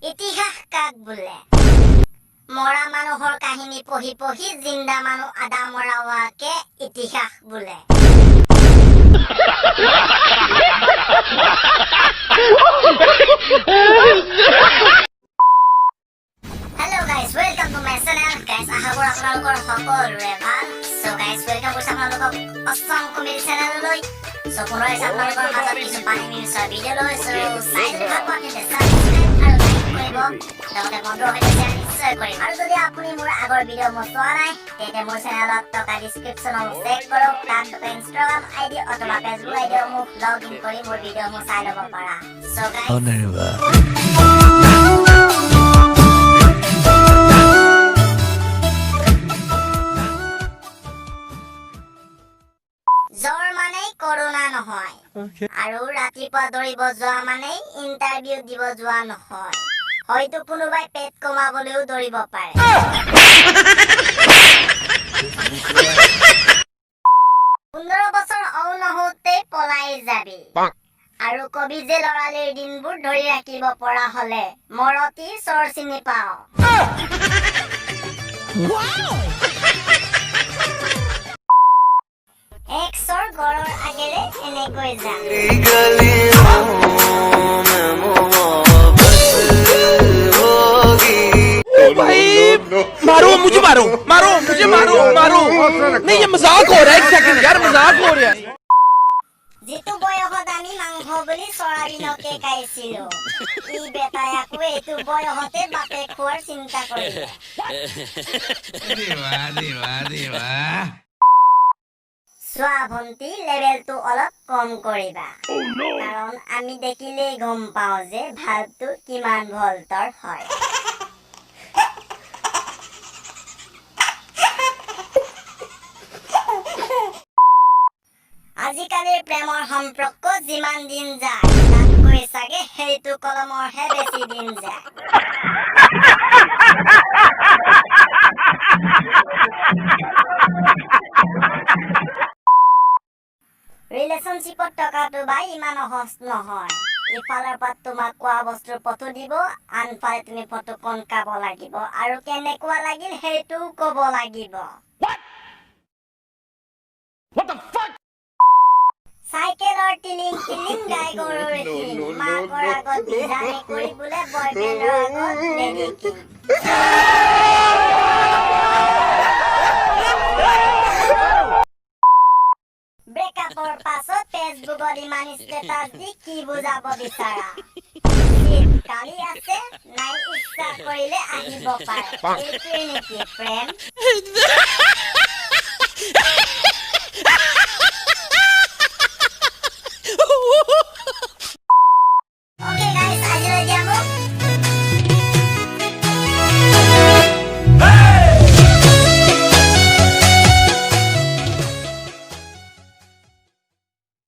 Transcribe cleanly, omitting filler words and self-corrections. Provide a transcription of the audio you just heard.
ইতিহাস কাক বোলে মৰা মানুহৰ কাহিনী পঢ়ি পঢ়ি জিন্দা মানুহ আদা মৰা হোৱাকে ইতিহাস বোলে Hello guys, welcome to my channel. Guys, আশা কৰো আপোনালোকৰ সকলোৰে ভাল। So guys, welcome কৰিছো আপোনালোকক অসম কমেডি চেনেললৈ। So পুনৰ আপোনালোকৰ মাজত কিছু পানী মিনিটৰ ভিডিঅ' লৈ চাই যদি ভাল পোৱা তেন্তে সাবস্ক্ৰাইব আৰু লাইক কৰিব। লগতে বন্ধু হৈ যায় নিশ্চয় কৰিম। আৰু যদি আপুনি মোৰ আগৰ ভিডিঅ' চোৱা নাই তেন্তে মোৰ চেনেলত থকা ডেছক্ৰিপশ্যনত চেক কৰক। তাত থকা ইনষ্টাগ্ৰাম আইডি অথবা ফেচবুক আইডিসমূহ লগ ইন কৰি মোৰ ভিডিঅ'সমূহ চাই ল'ব পাৰা। So guys, জ্বৰ মানে কৰোনা নহয় আৰু ৰাতিপুৱা দৌৰিব যোৱা মানে ইণ্টাৰভিউ দিব যোৱা নহয় হয়তো কোনোবাই পেট কমাবলৈও দৌৰিব পাৰে 15 বছৰ নহওঁতে পলাই যাবি আৰু কবি যে লৰালিৰ দিনবোৰ ধৰি ৰাখিব পৰা হলে মৰতি চৰ চিনি পাও একশৰ গড়ৰ আগেৰে এনেকৈ যা मारो मुझे मारो नहीं ये मजाक हो रहा है एक सेकंड यार मजाक हो रहा है जितु बयसत आमी मांस বুলি সয়াবিনকে খাইছিলো ই বেটাই আকো এইটো বয়সতে বাপে খোৱাৰ চিন্তা কৰিলে দেৱা চোৱা ভন্টি লেভেলটো অলপ কম কৰিবা কাৰণ আমি দেখিলেই গম পাওঁ যে ভালটো কিমান ভল্টৰ হয় আজিকালিৰ প্ৰেমৰ সম্পৰ্ক যিমান দিন যায় তাতকৈ চাগে সেইটো কলমৰহে বেছি দিন যায় ৰিলেশনশ্বিপত টকাটো বাই ইমান সহজ নহয় ইফালৰ পৰা তোমাক কোৱা বস্তুৰ ফটো দিব আনফালে তুমি ফটো কোন কাব লাগিব আৰু কেনেকুৱা লাগিল সেইটো ক'ব লাগিব What the fuck সাইকেলৰ টিলিং টিলিং গাই গৰুৰ হিং মাকৰ আগত বিজানে কৰিবলৈ বয়ফ্ৰেণ্ডৰ আগত লেডিকিং ব্ৰেকআপৰ পাছত ফেচবুকত ইমান ষ্টেটাছ দি কি বুজাব বিচাৰা কালি আছে নাই ইচ্ছা কৰিলে আহিব পাৰে এইটোৱে নেকি প্ৰেম